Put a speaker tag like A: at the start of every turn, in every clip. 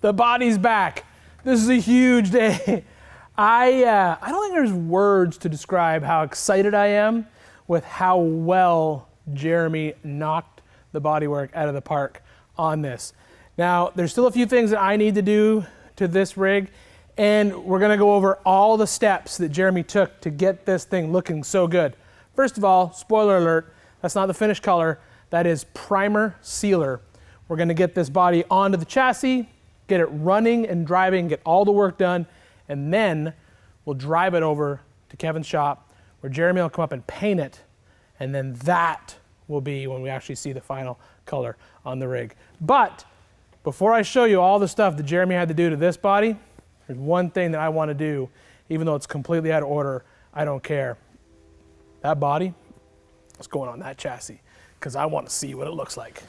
A: The body's back. This is a huge day. I don't think there's words to describe how excited I am with how well Jeremy knocked the Bodywork out of the park on this. Now, there's still a few things that I need to do to this rig, and we're gonna go over all the steps that Jeremy took to get this thing looking so good. First of all, spoiler alert, that's not the finished color, that is primer sealer. We're gonna get this body onto the chassis, get it running and driving, get all the work done, and then we'll drive it over to Kevin's shop where Jeremy will come up and paint it, and then that will be when we actually see the final color on the rig. But before I show you all the stuff that Jeremy had to do to this body, there's one thing that I want to do, even though it's completely out of order, I don't care. That body is going on that chassis because I want to see what it looks like.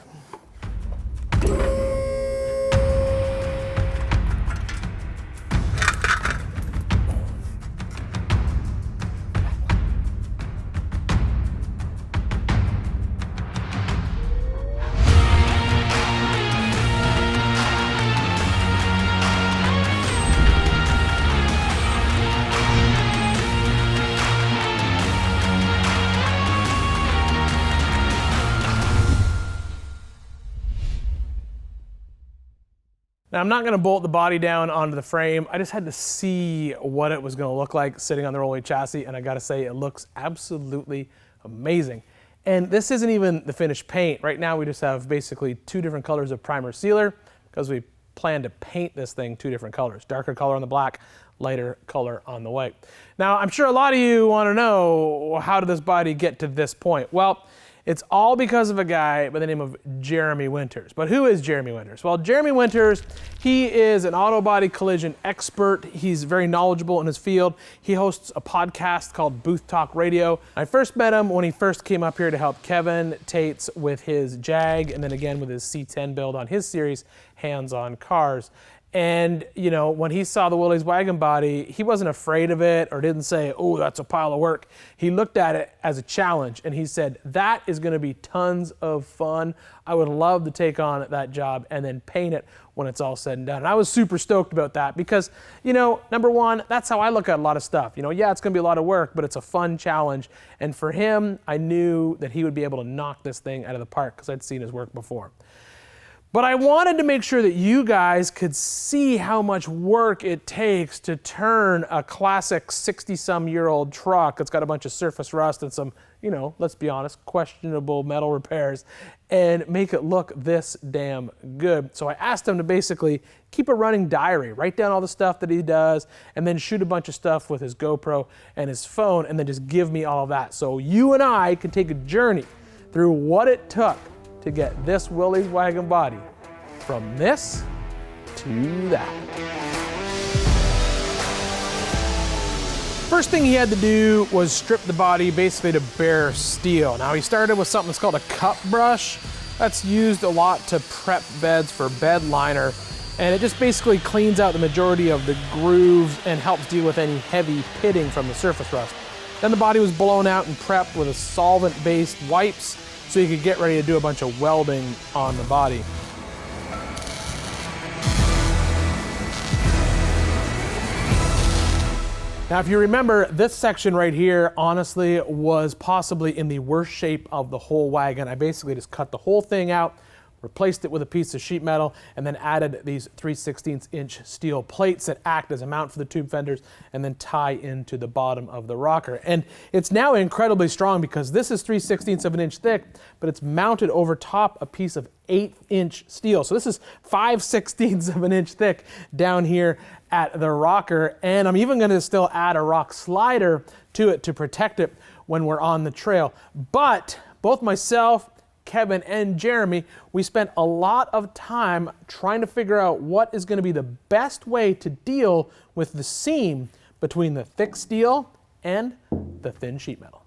A: Now, I'm not going to bolt the body down onto the frame. I just had to see what it was going to look like sitting on the rolling chassis, and I got to say it looks absolutely amazing. And this isn't even the finished paint. Right now we just have basically two different colors of primer sealer because we plan to paint this thing two different colors. Darker color on the black, lighter color on the white. Now, I'm sure a lot of you want to know, how did this body get to this point? Well, it's all because of a guy by the name of Jeremy Winters. But who is Jeremy Winters? Well, Jeremy Winters, he is an auto body collision expert. He's very knowledgeable in his field. He hosts a podcast called Booth Talk Radio. I first met him when he first came up here to help Kevin Tates with his Jag, and then again with his C10 build on his series, Hands on Cars. And, you know, when he saw the Willys Wagon body, he wasn't afraid of it or didn't say, oh, that's a pile of work. He looked at it as a challenge and he said, that is going to be tons of fun. I would love to take on that job and then paint it when it's all said and done. And I was super stoked about that because, you know, number one, that's how I look at a lot of stuff. You know, yeah, it's going to be a lot of work, but it's a fun challenge. And for him, I knew that he would be able to knock this thing out of the park because I'd seen his work before. But I wanted to make sure that you guys could see how much work it takes to turn a classic 60-some-year-old truck that's got a bunch of surface rust and some, you know, let's be honest, questionable metal repairs and make it look this damn good. So I asked him to basically keep a running diary, write down all the stuff that he does, and then shoot a bunch of stuff with his GoPro and his phone, and then just give me all of that. So you and I can take a journey through what it took to get this Willys Wagon body from this to that. First thing he had to do was strip the body basically to bare steel. Now he started with something that's called a cup brush. That's used a lot to prep beds for bed liner, and it just basically cleans out the majority of the grooves and helps deal with any heavy pitting from the surface rust. Then the body was blown out and prepped with a solvent-based wipes so you could get ready to do a bunch of welding on the body. Now, if you remember, this section right here, honestly, was possibly in the worst shape of the whole wagon. I basically just cut the whole thing out, replaced it with a piece of sheet metal, and then added these 3/16" steel plates that act as a mount for the tube fenders and then tie into the bottom of the rocker. And it's now incredibly strong because this is 3/16" thick, but it's mounted over top a piece of 8" steel. So this is 5/16" thick down here at the rocker. And I'm even gonna still add a rock slider to it to protect it when we're on the trail. But both myself, Kevin, and Jeremy, we spent a lot of time trying to figure out what is going to be the best way to deal with the seam between the thick steel and the thin sheet metal.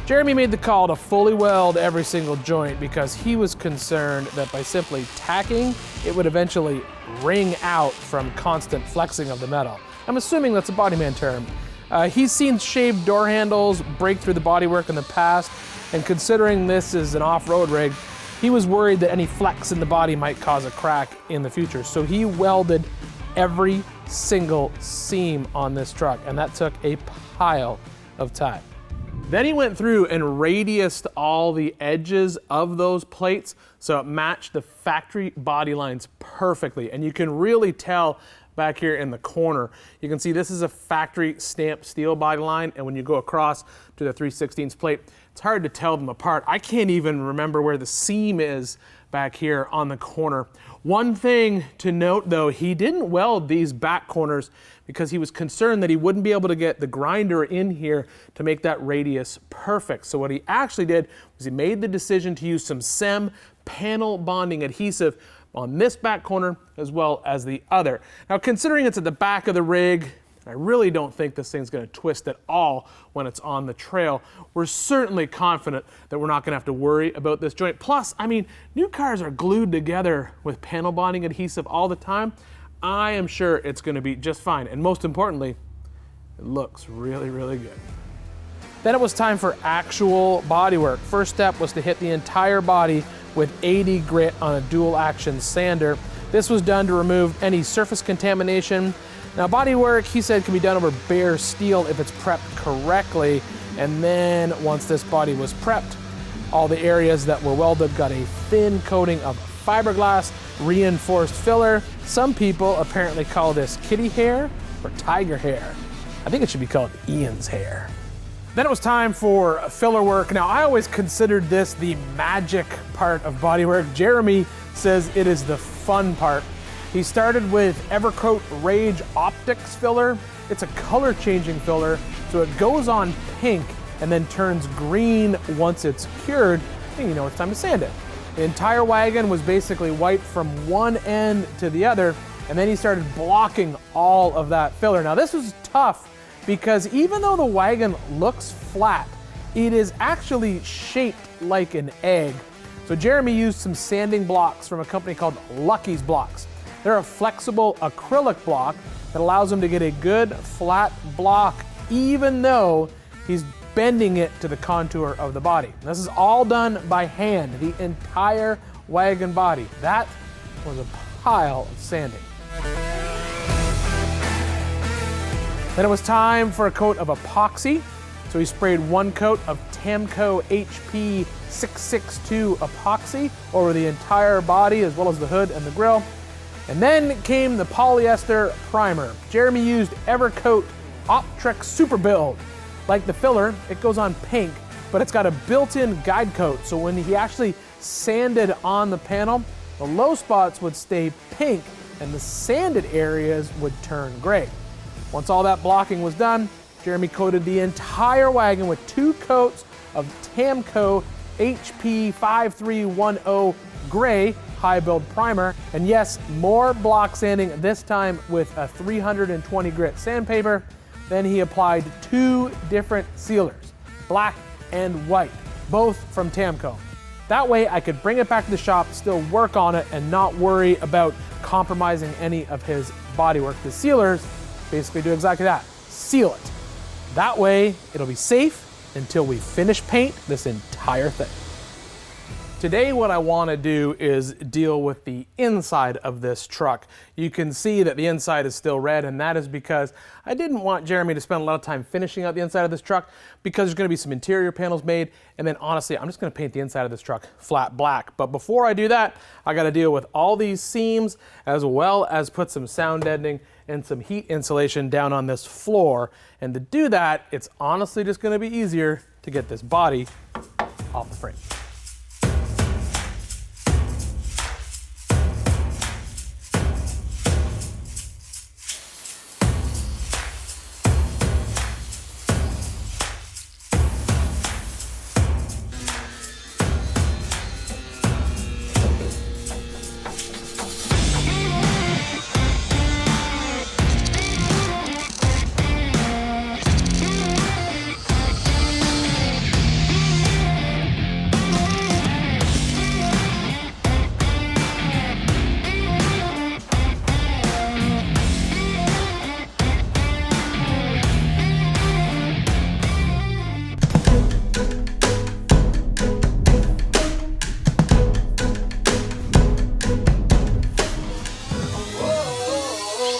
A: Jeremy made the call to fully weld every single joint because he was concerned that by simply tacking, it would eventually ring out from constant flexing of the metal. I'm assuming that's a bodyman term. He's seen shaved door handles break through the bodywork in the past, and considering this is an off-road rig, he was worried that any flex in the body might cause a crack in the future. So he welded every single seam on this truck, and that took a pile of time. Then he went through and radiused all the edges of those plates so it matched the factory body lines perfectly. And you can really tell back here in the corner, you can see this is a factory stamped steel body line, and when you go across to the 3/16 plate, it's hard to tell them apart. I can't even remember where the seam is back here on the corner. One thing to note though, he didn't weld these back corners because he was concerned that he wouldn't be able to get the grinder in here to make that radius perfect. So what he actually did was he made the decision to use some SEM panel bonding adhesive on this back corner as well as the other. Now, considering it's at the back of the rig, I really don't think this thing's gonna twist at all when it's on the trail. We're certainly confident that we're not gonna have to worry about this joint. Plus, I mean, new cars are glued together with panel bonding adhesive all the time. I am sure it's gonna be just fine. And most importantly, it looks really, really good. Then it was time for actual bodywork. First step was to hit the entire body with 80 grit on a dual action sander. This was done to remove any surface contamination. Now, bodywork, he said, can be done over bare steel if it's prepped correctly. And then once this body was prepped, all the areas that were welded got a thin coating of fiberglass reinforced filler. Some people apparently call this kitty hair or tiger hair. I think it should be called Ian's hair. Then it was time for filler work. Now, I always considered this the magic part of bodywork. Jeremy says it is the fun part. He started with Evercoat Rage Optics filler. It's a color changing filler, so it goes on pink and then turns green once it's cured, and you know it's time to sand it. The entire wagon was basically wiped from one end to the other, and then he started blocking all of that filler. Now, this was tough because even though the wagon looks flat, it is actually shaped like an egg. So Jeremy used some sanding blocks from a company called Lucky's Blocks. They're a flexible acrylic block that allows him to get a good flat block even though he's bending it to the contour of the body. This is all done by hand, the entire wagon body. That was a pile of sanding. Then it was time for a coat of epoxy. So he sprayed one coat of Tamco HP 662 epoxy over the entire body as well as the hood and the grille. And then came the polyester primer. Jeremy used Evercoat Optrex Super Build. Like the filler, it goes on pink, but it's got a built-in guide coat. So when he actually sanded on the panel, the low spots would stay pink and the sanded areas would turn gray. Once all that blocking was done, Jeremy coated the entire wagon with 2 coats of Tamco HP 5310 gray high build primer. And yes, more block sanding, this time with a 320 grit sandpaper. Then he applied 2 different sealers, black and white, both from Tamco. That way I could bring it back to the shop, still work on it, and not worry about compromising any of his bodywork. The sealers basically do exactly that, seal it. That way it'll be safe until we finish paint this entire thing. Today what I want to do is deal with the inside of this truck. You can see that the inside is still red, and that is because I didn't want Jeremy to spend a lot of time finishing out the inside of this truck because there's going to be some interior panels made, and then honestly I'm just going to paint the inside of this truck flat black. But before I do that, I got to deal with all these seams as well as put some sound deadening and some heat insulation down on this floor. And to do that, it's honestly just going to be easier to get this body off the frame.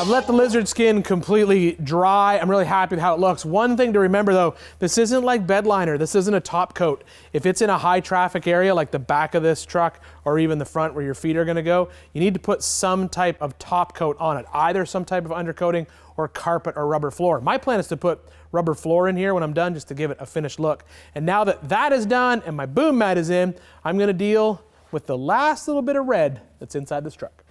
A: I've let the lizard skin completely dry. I'm really happy with how it looks. One thing to remember though, this isn't like bed liner. This isn't a top coat. If it's in a high traffic area like the back of this truck or even the front where your feet are gonna go, you need to put some type of top coat on it, either some type of undercoating or carpet or rubber floor. My plan is to put rubber floor in here when I'm done just to give it a finished look. And now that that is done and my boom mat is in, I'm gonna deal with the last little bit of red that's inside this truck.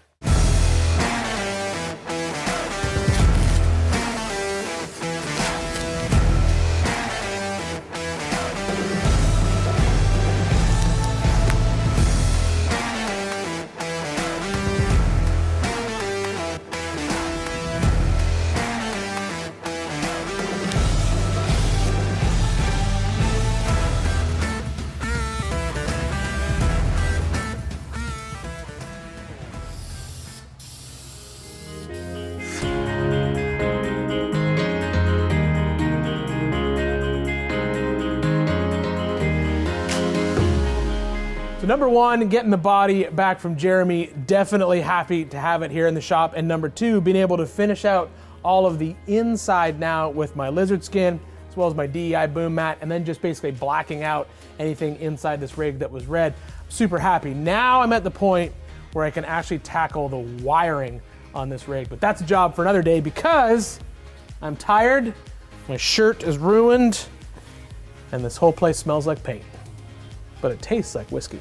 A: So number one, getting the body back from Jeremy, definitely happy to have it here in the shop. And number two, being able to finish out all of the inside now with my lizard skin, as well as my DEI boom mat, and then just basically blacking out anything inside this rig that was red. Super happy. Now I'm at the point where I can actually tackle the wiring on this rig, but that's a job for another day because I'm tired, my shirt is ruined, and this whole place smells like paint. But it tastes like whiskey.